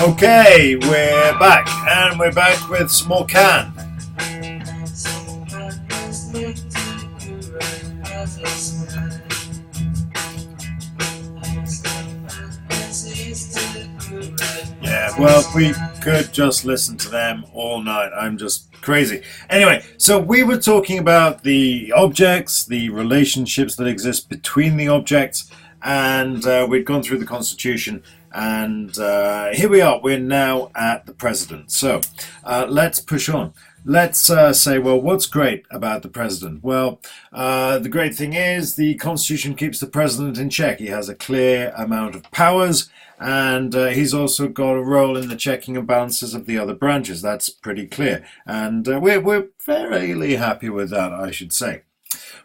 Okay, we're back, and we're back with some more Can. Yeah, well, we could just listen to them all night. I'm just crazy. Anyway, so we were talking about the objects, the relationships that exist between the objects, and we'd gone through the Constitution, and here we are. We're now at the President. So let's push on. Let's say, well, what's great about the President? Well, the great thing is the Constitution keeps the President in check. He has a clear amount of powers, and he's also got a role in the checking and balances of the other branches. That's pretty clear, and we're fairly happy with that, I should say.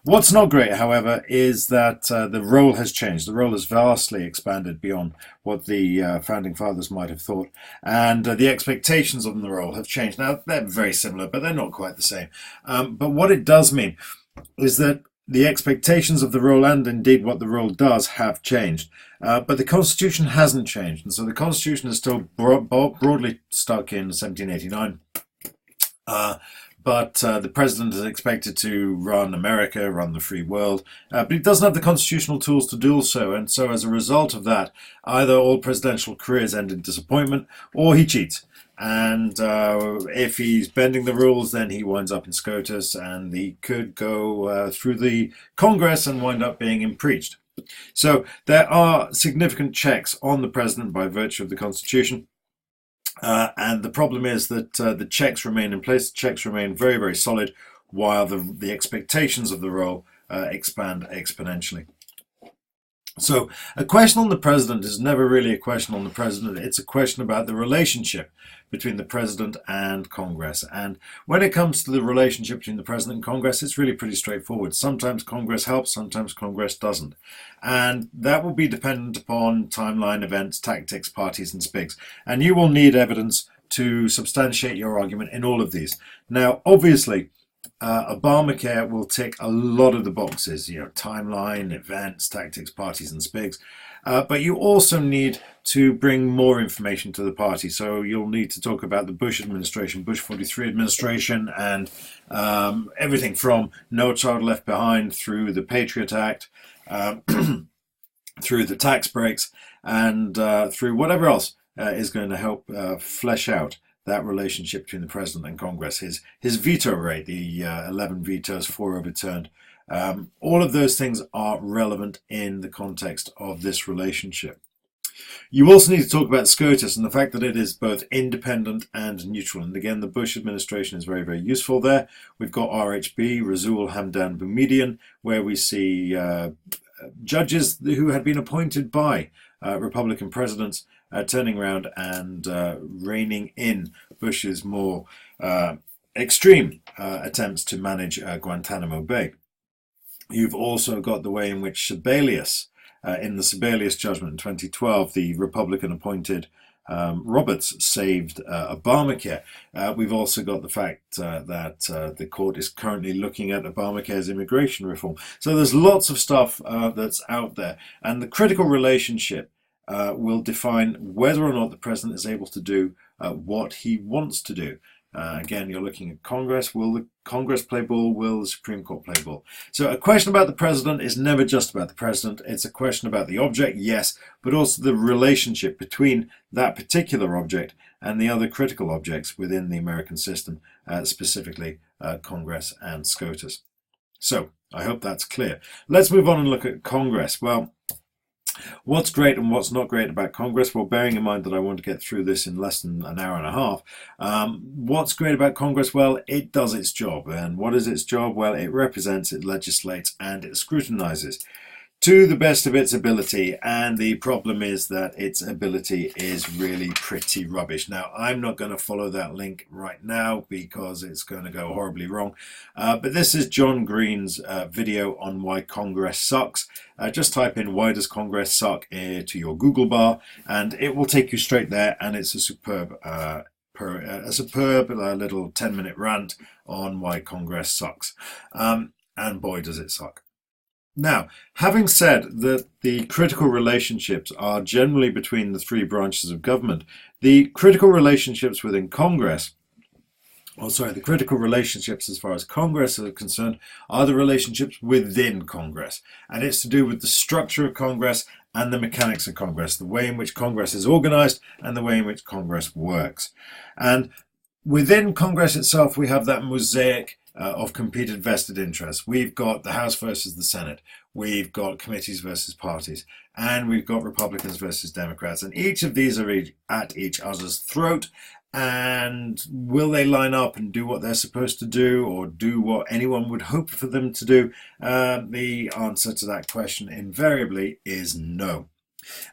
What's not great, however, is that the role has changed. The role has vastly expanded beyond what the founding fathers might have thought, and the expectations on the role have changed. Now, they're very similar, but they're not quite the same. But what it does mean is that the expectations of the role, and indeed what the role does, have changed. But the Constitution hasn't changed, and so the Constitution is still broadly stuck in 1789. But the president is expected to run America, run the free world, but he doesn't have the constitutional tools to do so. And so as a result of that, either all presidential careers end in disappointment or he cheats. And if he's bending the rules, then he winds up in SCOTUS, and he could go through the Congress and wind up being impeached. So there are significant checks on the president by virtue of the Constitution. And the problem is that the checks remain in place. The checks remain very, very solid, while the expectations of the role expand exponentially. So a question on the president is never really a question on the president. It's a question about the relationship between the president and Congress. And when it comes to the relationship between the president and Congress, it's really pretty straightforward. Sometimes Congress helps, sometimes Congress doesn't. And that will be dependent upon timeline, events, tactics, parties, and spigs. And you will need evidence to substantiate your argument in all of these. Now, obviously, Obamacare will tick a lot of the boxes, timeline, events, tactics, parties, and spigs. But you also need to bring more information to the party. So you'll need to talk about the Bush administration, Bush 43 administration, and everything from No Child Left Behind through the Patriot Act, through the tax breaks, and through whatever else is going to help flesh out that relationship between the president and Congress. His veto rate, the 11 vetoes, 4 overturned, all of those things are relevant in the context of this relationship. You also need to talk about SCOTUS and the fact that it is both independent and neutral. And again, the Bush administration is very, very useful there. We've got RHB, Rasul Hamdan Boumediene, where we see judges who had been appointed by Republican presidents turning around and reining in Bush's more extreme attempts to manage Guantanamo Bay. You've also got the way in which Sebelius, in the Sebelius judgment in 2012, the Republican-appointed Roberts saved Obamacare. We've also got the fact that the court is currently looking at Obamacare's immigration reform. So there's lots of stuff that's out there, and the critical relationship will define whether or not the president is able to do what he wants to do. Again, you're looking at Congress. Will the Congress play ball? Will the Supreme Court play ball? So a question about the president is never just about the president. It's a question about the object, yes, but also the relationship between that particular object and the other critical objects within the American system, specifically Congress and SCOTUS. So I hope that's clear. Let's move on and look at Congress. Well, what's great and what's not great about Congress? Well, bearing in mind that I want to get through this in less than an hour and a half, what's great about Congress? Well, it does its job. And what is its job? Well, it represents, it legislates, and it scrutinizes to the best of its ability. And the problem is that its ability is really pretty rubbish. Now, I'm not going to follow that link right now because it's going to go horribly wrong. But this is John Green's video on why Congress sucks. Just type in "why does Congress suck" to your Google bar, and it will take you straight there. And it's a superb little 10-minute rant on why Congress sucks. And boy, does it suck. Now, having said that the critical relationships are generally between the three branches of government, the critical relationships within Congress, the critical relationships as far as Congress are concerned, are the relationships within Congress. And it's to do with the structure of Congress and the mechanics of Congress, the way in which Congress is organized and the way in which Congress works. And within Congress itself, we have that mosaic of competed vested interests. We've got the House versus the Senate. We've got committees versus parties. And we've got Republicans versus Democrats. And each of these are at each other's throat. And will they line up and do what they're supposed to do, or do what anyone would hope for them to do? The answer to that question invariably is no.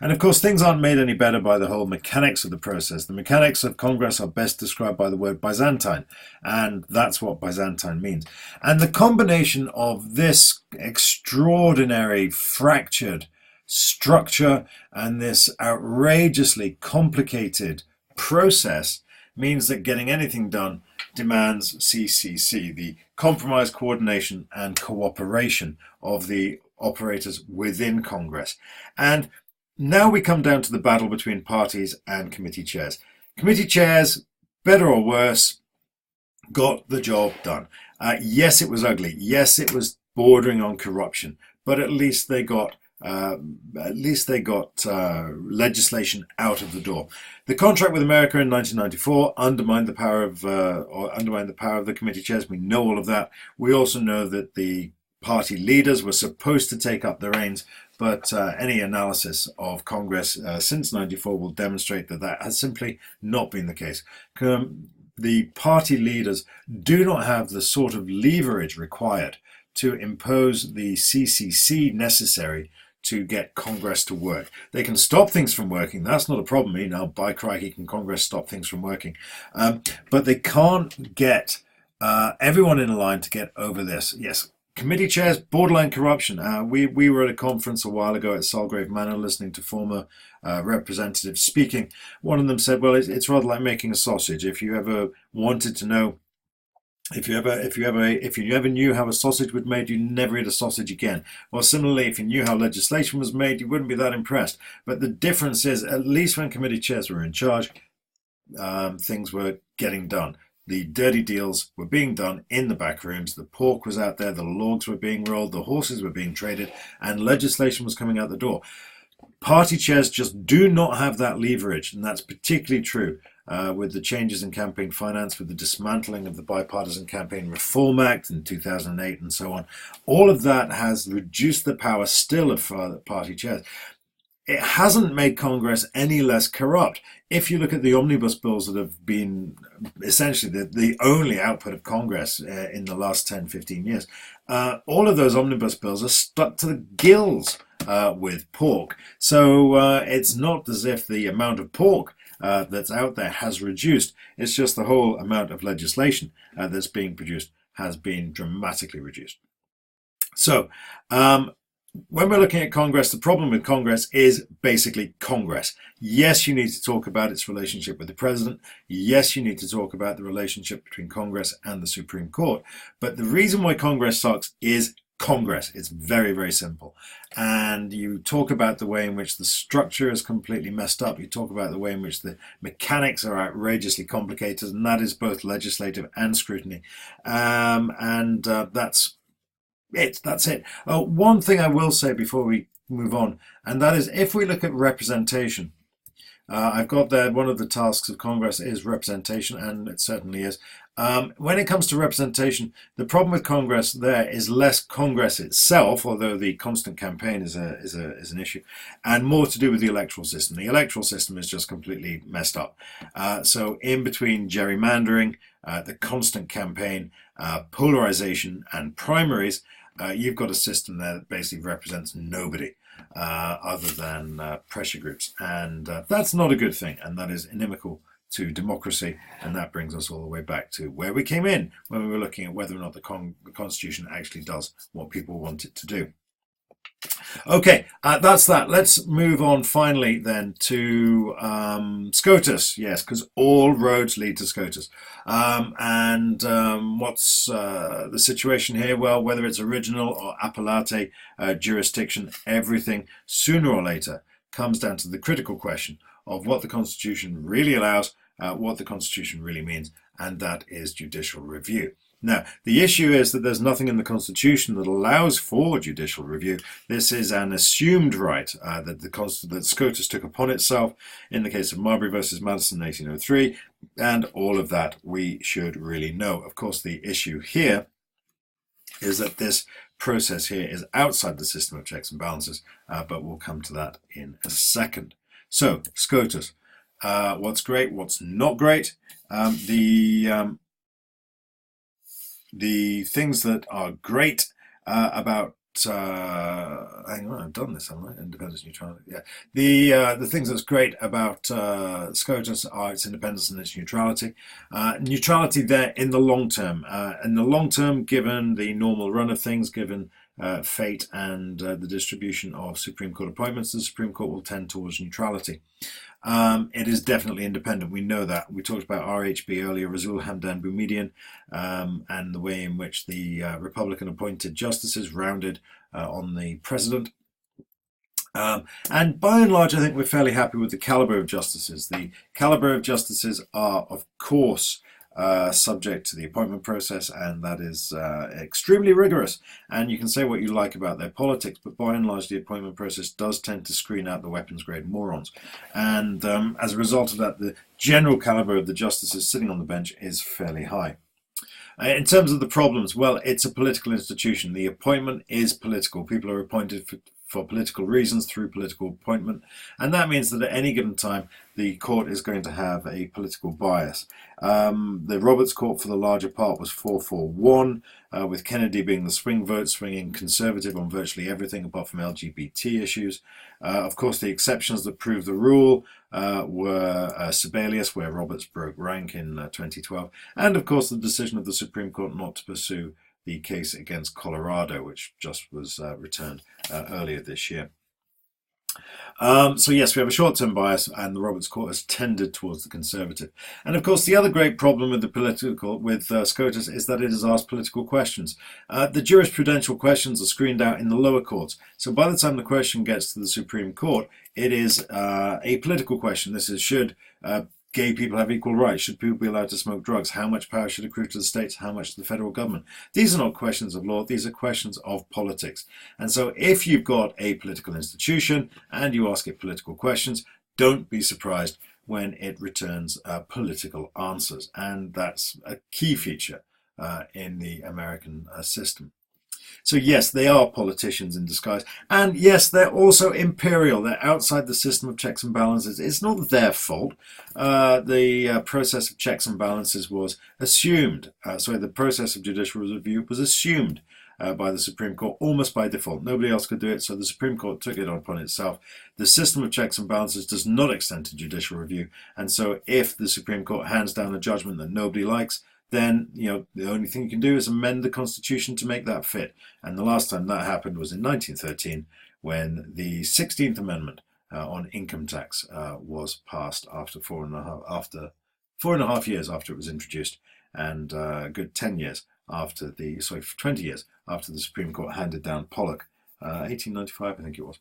And of course, things aren't made any better by the whole mechanics of the process. The mechanics of Congress are best described by the word Byzantine, and that's what Byzantine means. And the combination of this extraordinary fractured structure and this outrageously complicated process means that getting anything done demands CCC, the compromise, coordination, and cooperation of the operators within Congress. And now we come down to the battle between parties and committee chairs. Committee chairs, better or worse, got the job done. Yes, it was ugly. Yes, it was bordering on corruption, but at least they got legislation out of the door. The contract with America in 1994 undermined the power of the committee chairs. We know all of that. We also know that the party leaders were supposed to take up the reins, but any analysis of Congress since '94 will demonstrate that that has simply not been the case. The party leaders do not have the sort of leverage required to impose the CCC necessary to get Congress to work. They can stop things from working. That's not a problem. Now, by crikey, can Congress stop things from working? But they can't get everyone in a line to get over this. Yes, committee chairs, borderline corruption. We were at a conference a while ago at Salgrave Manor listening to former representatives speaking. One of them said, well, it's rather like making a sausage. If you ever wanted to know, if you ever knew how a sausage was made, you never eat a sausage again. Well, similarly, if you knew how legislation was made, you wouldn't be that impressed. But the difference is, at least when committee chairs were in charge, things were getting done. The dirty deals were being done in the back rooms. The pork was out there, the logs were being rolled, the horses were being traded, and legislation was coming out the door. Party chairs just do not have that leverage, and that's particularly true with the changes in campaign finance, with the dismantling of the Bipartisan Campaign Reform Act in 2008 and so on. All of that has reduced the power still of party chairs. It hasn't made Congress any less corrupt. If you look at the omnibus bills that have been essentially the only output of Congress in the last 10, 15 years, all of those omnibus bills are stuck to the gills with pork. So it's not as if the amount of pork that's out there has reduced. It's just the whole amount of legislation that's being produced has been dramatically reduced. So when we're looking at Congress, the problem with Congress is basically Congress. Yes, you need to talk about its relationship with the president. Yes, you need to talk about the relationship between Congress and the Supreme Court. But the reason why Congress sucks is Congress. It's very, very simple. And you talk about the way in which the structure is completely messed up. You talk about the way in which the mechanics are outrageously complicated, and that is both legislative and scrutiny. That's it. One thing I will say before we move on, and that is if we look at representation, I've got there, one of the tasks of Congress is representation, and it certainly is. When it comes to representation, the problem with Congress there is less Congress itself, although the constant campaign is an issue, and more to do with the electoral system. The electoral system is just completely messed up. So in between gerrymandering, the constant campaign, polarization, and primaries, you've got a system there that basically represents nobody other than pressure groups. And that's not a good thing, and that is inimical to democracy, and that brings us all the way back to where we came in when we were looking at whether or not the Constitution actually does what people want it to do. Okay, that's that. Let's move on finally then to SCOTUS. Yes, because all roads lead to SCOTUS. And what's the situation here? Well, whether it's original or appellate jurisdiction, everything sooner or later comes down to the critical question of what the Constitution really allows, what the Constitution really means, and that is judicial review. Now, the issue is that there's nothing in the Constitution that allows for judicial review. This is an assumed right that SCOTUS took upon itself in the case of Marbury versus Madison in 1803, and all of that we should really know. Of course, the issue here is that this process here is outside the system of checks and balances, but we'll come to that in a second. So, SCOTUS. What's great, what's not great? The things that are great about hang on, I've done this, haven't I? Independence, neutrality. Yeah. The things that's great about SCOTUS are its independence and its neutrality. Neutrality there in the long term. In the long term, given the normal run of things, given fate and the distribution of Supreme Court appointments, the Supreme Court will tend towards neutrality. It is definitely independent. We know that. We talked about RHB earlier, Rasul Hamdan Boumediene, and the way in which the Republican appointed justices rounded on the president. And by and large, I think we're fairly happy with the caliber of justices. The caliber of justices are, of course, subject to the appointment process, and that is extremely rigorous. And you can say what you like about their politics, but by and large, the appointment process does tend to screen out the weapons-grade morons. And as a result of that, the general caliber of the justices sitting on the bench is fairly high. In terms of the problems, well, it's a political institution. The appointment is political. People are appointed for political reasons through political appointment, and that means that at any given time the court is going to have a political bias. The Roberts Court for the larger part was 4-4-1, with Kennedy being the swing vote, swinging conservative on virtually everything apart from LGBT issues. Of course, the exceptions that proved the rule were Sibelius, where Roberts broke rank in 2012, and of course the decision of the Supreme Court not to pursue the case against Colorado, which just was returned earlier this year. So yes, we have a short-term bias, and the Roberts Court has tended towards the conservative. And of course, the other great problem with SCOTUS is that it has asked political questions. The jurisprudential questions are screened out in the lower courts. So by the time the question gets to the Supreme Court, it is a political question. This is, should gay people have equal rights? Should people be allowed to smoke drugs? How much power should accrue to the states? How much to the federal government? These are not questions of law. These are questions of politics. And so if you've got a political institution and you ask it political questions, don't be surprised when it returns political answers. And that's a key feature in the American system. So yes, they are politicians in disguise. And yes, they're also imperial. They're outside the system of checks and balances. It's not their fault. The process of checks and balances was assumed. The process of judicial review was assumed by the Supreme Court almost by default. Nobody else could do it, so the Supreme Court took it upon itself. The system of checks and balances does not extend to judicial review. And so if the Supreme Court hands down a judgment that nobody likes, then the only thing you can do is amend the Constitution to make that fit. And the last time that happened was in 1913, when the 16th Amendment on income tax was passed after four and a half years after it was introduced, and a good 20 years after the Supreme Court handed down Pollock, 1895, I think it was.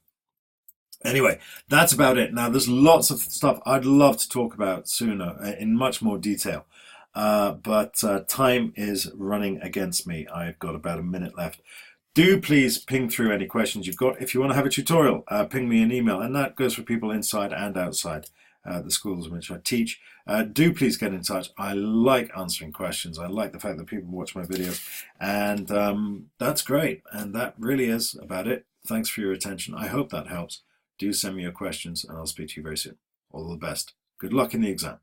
Anyway, that's about it. Now, there's lots of stuff I'd love to talk about sooner in much more detail. But time is running against me. I've got about a minute left. Do please ping through any questions you've got. If you want to have a tutorial, ping me an email. And that goes for people inside and outside the schools in which I teach. Do please get in touch. I like answering questions. I like the fact that people watch my videos. And that's great. And that really is about it. Thanks for your attention. I hope that helps. Do send me your questions, and I'll speak to you very soon. All the best. Good luck in the exam.